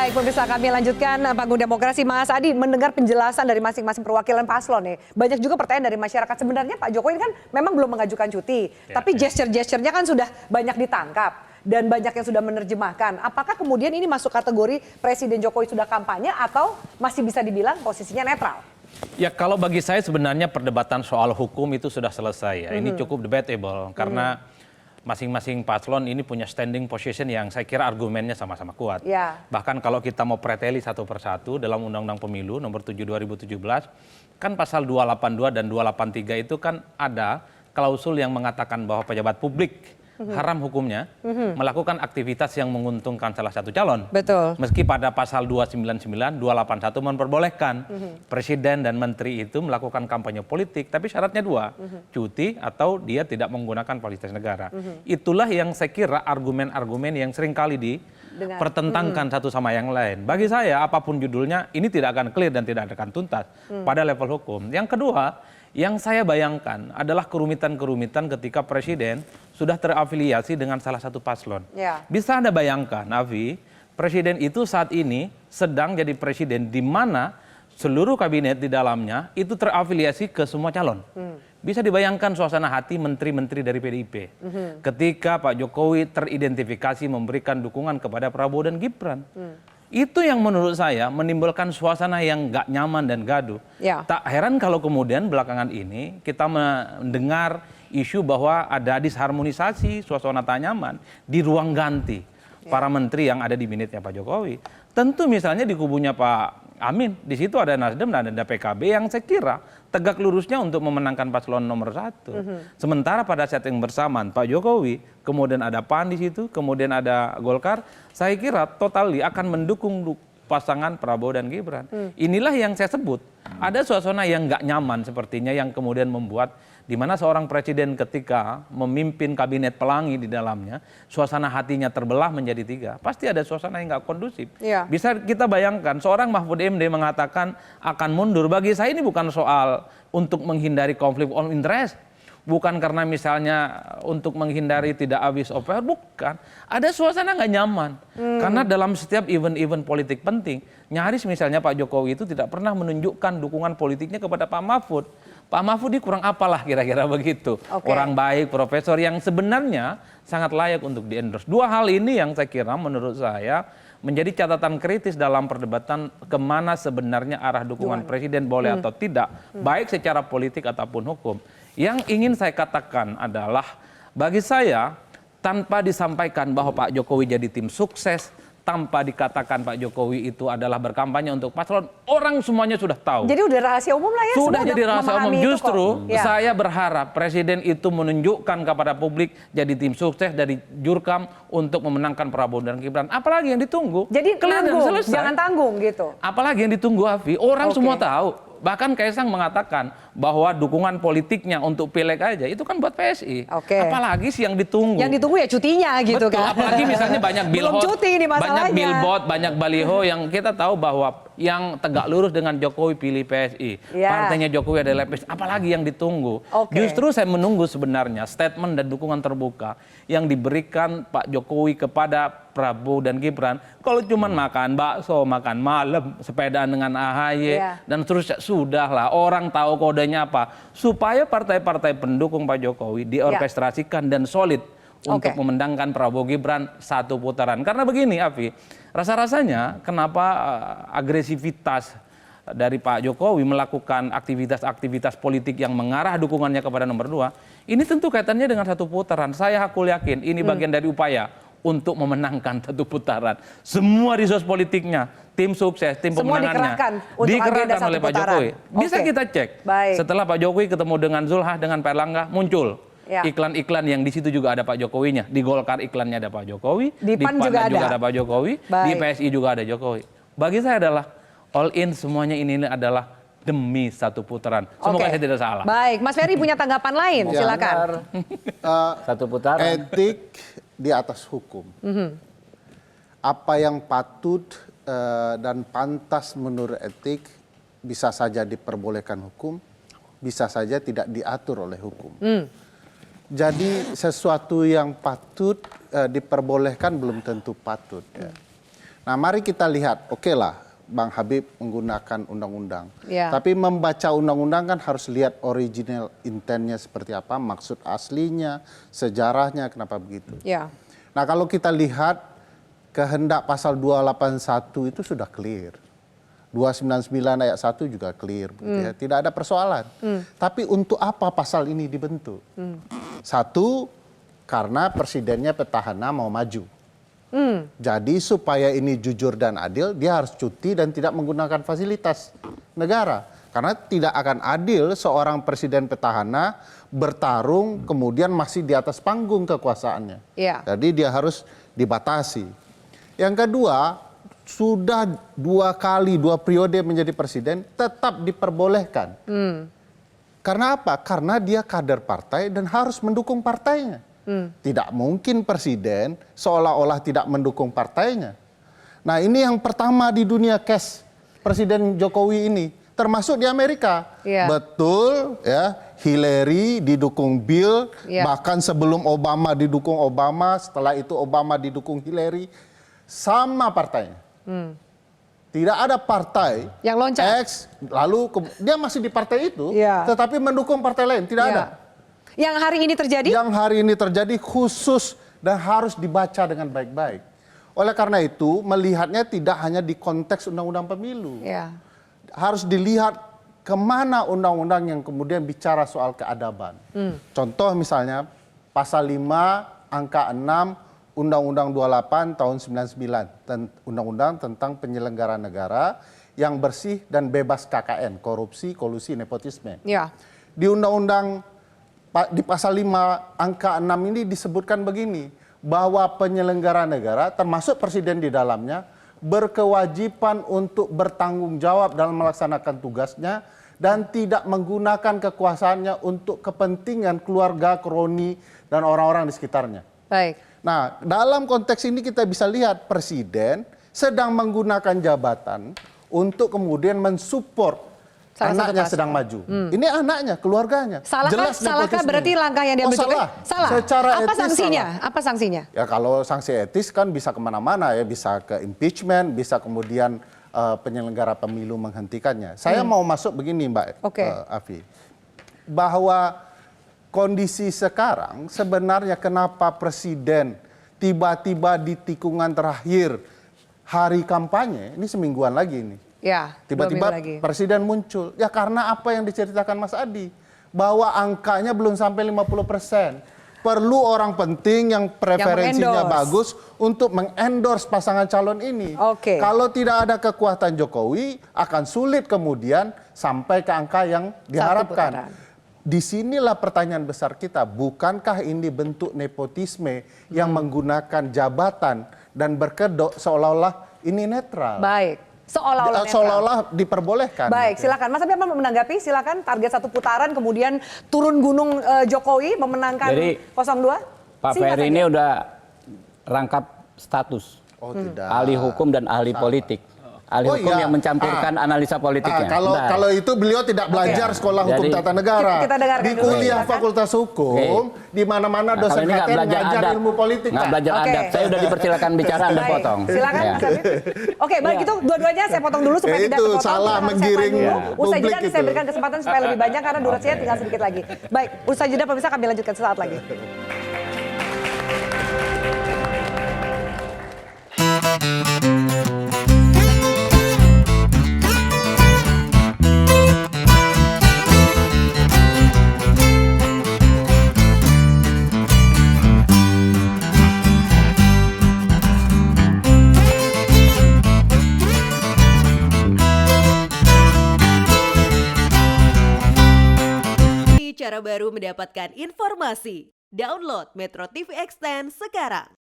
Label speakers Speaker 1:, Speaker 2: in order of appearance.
Speaker 1: Baik, pemirsa, kami lanjutkan Panggung Demokrasi. Mas Adi, mendengar penjelasan dari masing-masing perwakilan paslon nih, banyak juga pertanyaan dari masyarakat. Sebenarnya Pak Jokowi kan memang belum mengajukan cuti, tapi gesture-gesturenya kan sudah banyak ditangkap dan banyak yang sudah menerjemahkan. Apakah kemudian ini masuk kategori Presiden Jokowi sudah kampanye atau masih bisa dibilang posisinya netral?
Speaker 2: Ya, kalau bagi saya sebenarnya perdebatan soal hukum itu sudah selesai ya. Ini cukup debatable karena masing-masing paslon ini punya standing position yang saya kira argumennya sama-sama kuat.
Speaker 1: Ya.
Speaker 2: Bahkan kalau kita mau preteli satu persatu dalam Undang-Undang Pemilu nomor 7 2017, kan pasal 282 dan 283 itu kan ada klausul yang mengatakan bahwa pejabat publik haram hukumnya melakukan aktivitas yang menguntungkan salah satu calon.
Speaker 1: Betul.
Speaker 2: Meski pada pasal 299, 281 memperbolehkan presiden dan menteri itu melakukan kampanye politik, tapi syaratnya dua, cuti atau dia tidak menggunakan fasilitas negara. Itulah yang saya kira argumen-argumen yang seringkali dipertentangkan satu sama yang lain. Bagi saya apapun judulnya ini tidak akan clear dan tidak akan tuntas pada level hukum. Yang kedua, yang saya bayangkan adalah kerumitan-kerumitan ketika presiden sudah terafiliasi dengan salah satu paslon.
Speaker 1: Ya.
Speaker 2: Bisa Anda bayangkan, Avi, presiden itu saat ini sedang jadi presiden di mana seluruh kabinet di dalamnya itu terafiliasi ke semua calon. Bisa dibayangkan suasana hati menteri-menteri dari PDIP. Ketika Pak Jokowi teridentifikasi memberikan dukungan kepada Prabowo dan Gibran. Itu yang menurut saya menimbulkan suasana yang gak nyaman dan gaduh.
Speaker 1: Ya.
Speaker 2: Tak heran kalau kemudian belakangan ini kita mendengar isu bahwa ada disharmonisasi suasana tak nyaman di ruang ganti para menteri yang ada di kabinetnya Pak Jokowi. Tentu misalnya di kubunya Pak Amin, di situ ada Nasdem dan ada PKB yang saya kira tegak lurusnya untuk memenangkan paslon nomor 1. Sementara pada saat yang bersamaan Pak Jokowi, kemudian ada PAN di situ, kemudian ada Golkar, saya kira totali akan mendukung pasangan Prabowo dan Gibran. Inilah yang saya sebut, ada suasana yang nggak nyaman sepertinya yang kemudian membuat di mana seorang presiden ketika memimpin kabinet pelangi di dalamnya, suasana hatinya terbelah menjadi 3. Pasti ada suasana yang nggak kondusif.
Speaker 1: Ya.
Speaker 2: Bisa kita bayangkan seorang Mahfud MD mengatakan akan mundur. Bagi saya ini bukan soal untuk menghindari konflik of interest. Bukan karena misalnya untuk menghindari tidak habis oper, bukan. Ada suasana nggak nyaman. Karena dalam setiap event-event politik penting, nyaris misalnya Pak Jokowi itu tidak pernah menunjukkan dukungan politiknya kepada Pak Mahfud. Pak Mahfud ini kurang apalah kira-kira begitu. Orang baik, profesor yang sebenarnya sangat layak untuk di-endorse. Dua hal ini yang saya kira menurut saya menjadi catatan kritis dalam perdebatan kemana sebenarnya arah dukungan presiden boleh atau tidak, baik secara politik ataupun hukum. Yang ingin saya katakan adalah bagi saya tanpa disampaikan bahwa Pak Jokowi jadi tim sukses, tanpa dikatakan Pak Jokowi itu adalah berkampanye untuk paslon, orang semuanya sudah tahu.
Speaker 1: Jadi udah rahasia umum lah ya.
Speaker 2: Sudah jadi rahasia umum. Justru
Speaker 1: Ya.
Speaker 2: saya berharap presiden itu menunjukkan kepada publik jadi tim sukses dari Jurkam untuk memenangkan Prabowo dan Gibran. Apalagi yang ditunggu?
Speaker 1: Jadi tanggung,
Speaker 2: selesai.
Speaker 1: jangan tanggung gitu.
Speaker 2: Apalagi yang ditunggu, Avi? Orang semua tahu. Bahkan Kaisang mengatakan bahwa dukungan politiknya untuk pileg aja itu kan buat PSI. Apalagi sih yang ditunggu?
Speaker 1: Yang ditunggu ya cutinya gitu.
Speaker 2: Betul,
Speaker 1: kan.
Speaker 2: apalagi misalnya banyak billboard, banyak billboard, banyak baliho yang kita tahu bahwa yang tegak lurus dengan Jokowi pilih PSI. Partainya Jokowi adalah PSI. Apalagi yang ditunggu? Justru saya menunggu sebenarnya statement dan dukungan terbuka yang diberikan Pak Jokowi kepada Prabowo dan Gibran. Kalau cuma makan bakso, makan malam, sepedaan dengan AHY, dan terus sudahlah orang tahu kodenya apa. Supaya partai-partai pendukung Pak Jokowi diorkestrasikan dan solid untuk memenangkan Prabowo Gibran satu putaran. Karena begini, Avi, rasa-rasanya kenapa agresivitas dari Pak Jokowi melakukan aktivitas-aktivitas politik yang mengarah dukungannya kepada nomor 2, ini tentu kaitannya dengan satu putaran. Saya hakul yakin ini bagian dari upaya untuk memenangkan satu putaran. Semua resource politiknya, tim sukses, tim pemenangannya dikerahkan oleh Pak Jokowi. Bisa kita cek. Setelah Pak Jokowi ketemu dengan Zulhah, dengan Pak Erlangga, muncul iklan-iklan yang di situ juga ada Pak Jokowinya. Di Golkar iklannya ada Pak Jokowi, di PAN juga ada Pak Jokowi, di PSI juga ada Jokowi. Bagi saya adalah all in, semuanya ini adalah demi satu putaran. Semoga saya tidak salah.
Speaker 1: Baik, Mas Ferry punya tanggapan lain, silakan.
Speaker 3: Satu putaran. Etik di atas hukum. Apa yang patut dan pantas menurut etik bisa saja diperbolehkan hukum, bisa saja tidak diatur oleh hukum. Jadi sesuatu yang patut diperbolehkan belum tentu patut. Ya. Nah, mari kita lihat, oke lah Bang Habib menggunakan undang-undang.
Speaker 1: Ya.
Speaker 3: Tapi membaca undang-undang kan harus lihat original intentnya seperti apa, maksud aslinya, sejarahnya, kenapa begitu.
Speaker 1: Ya.
Speaker 3: Nah, kalau kita lihat kehendak pasal 281 itu sudah clear. 299 ayat 1 juga clear. Ya. Tidak ada persoalan. Tapi untuk apa pasal ini dibentuk? Satu, karena presidennya petahana mau maju. Jadi supaya ini jujur dan adil, dia harus cuti dan tidak menggunakan fasilitas negara. Karena tidak akan adil seorang presiden petahana bertarung kemudian masih di atas panggung kekuasaannya.
Speaker 1: Ya.
Speaker 3: Jadi dia harus dibatasi. Yang kedua, sudah 2 periode menjadi presiden tetap diperbolehkan. Karena apa? Karena dia kader partai dan harus mendukung partainya. Tidak mungkin presiden seolah-olah tidak mendukung partainya. Nah, ini yang pertama di dunia case Presiden Jokowi ini, termasuk di Amerika.
Speaker 1: Ya.
Speaker 3: Betul ya, Hillary didukung Bill, bahkan sebelum Obama didukung Obama, setelah itu Obama didukung Hillary, sama partainya. Tidak ada partai
Speaker 1: yang loncat.
Speaker 3: X, lalu dia masih di partai itu,
Speaker 1: Ya.
Speaker 3: tetapi mendukung partai lain, tidak ada.
Speaker 1: Yang hari ini terjadi?
Speaker 3: Yang hari ini terjadi khusus dan harus dibaca dengan baik-baik. Oleh karena itu, melihatnya tidak hanya di konteks undang-undang pemilu.
Speaker 1: Ya.
Speaker 3: Harus dilihat kemana undang-undang yang kemudian bicara soal keadaban. Contoh misalnya, pasal 5, angka 6, Undang-Undang 28 tahun 99, Undang-Undang tentang penyelenggaraan negara yang bersih dan bebas KKN, korupsi, kolusi, nepotisme.
Speaker 1: Ya.
Speaker 3: Di Undang-Undang di pasal 5 angka 6 ini disebutkan begini, bahwa penyelenggara negara termasuk presiden di dalamnya berkewajiban untuk bertanggung jawab dalam melaksanakan tugasnya dan tidak menggunakan kekuasaannya untuk kepentingan keluarga, kroni, dan orang-orang di sekitarnya.
Speaker 1: Baik.
Speaker 3: Nah, dalam konteks ini kita bisa lihat presiden sedang menggunakan jabatan untuk kemudian mensupport anaknya sedang maju. Ini anaknya, keluarganya.
Speaker 1: Salahkah berarti langkah yang diambil Jokowi? Salah.
Speaker 3: Secara
Speaker 1: apa
Speaker 3: etis
Speaker 1: sanksinya?
Speaker 3: salah.
Speaker 1: Apa sanksinya?
Speaker 3: Ya kalau sanksi etis kan bisa kemana-mana ya, bisa ke impeachment, bisa kemudian penyelenggara pemilu menghentikannya. Saya mau masuk begini Mbak Afi, bahwa kondisi sekarang sebenarnya kenapa presiden tiba-tiba di tikungan terakhir hari kampanye, ini semingguan lagi ini.
Speaker 1: Ya,
Speaker 3: tiba-tiba presiden muncul. Ya karena apa yang diceritakan Mas Adi, bahwa angkanya belum sampai 50%. Perlu orang penting yang preferensinya bagus untuk mengendorse pasangan calon ini. Kalau tidak ada kekuatan Jokowi, akan sulit kemudian sampai ke angka yang diharapkan. Disinilah pertanyaan besar kita, bukankah ini bentuk nepotisme yang menggunakan jabatan dan berkedok seolah-olah ini netral?
Speaker 1: Baik. Seolah-olah
Speaker 3: diperbolehkan.
Speaker 1: Baik, silakan. Mas Abi apa menanggapi? Silakan. Target 1 putaran, kemudian turun gunung Jokowi memenangkan
Speaker 4: Jadi,
Speaker 1: 02.
Speaker 4: Pak Ferry ini udah rangkap status.
Speaker 3: Tidak.
Speaker 4: Ahli hukum dan ahli politik. Ahli hukum yang mencampurkan analisa politiknya.
Speaker 3: Kalau itu beliau tidak belajar sekolah hukum tata negara.
Speaker 1: Kita dengarkan
Speaker 3: di kuliah Fakultas Hukum, di mana-mana dosen ngajar ilmu politik.
Speaker 4: Nggak belajar adab. Saya udah dipersilakan bicara, Anda potong.
Speaker 1: Silakan, Mas Habib. Oke, baik itu dua-duanya saya potong dulu supaya tidak terpotong.
Speaker 3: Salah menggiring
Speaker 1: Usai jeda
Speaker 3: publik
Speaker 1: saya berikan kesempatan supaya lebih banyak karena durasinya tinggal sedikit lagi. Baik, usai jeda pemirsa kami lanjutkan sesaat lagi.
Speaker 5: Cara baru mendapatkan informasi. Download Metro TV Extend sekarang.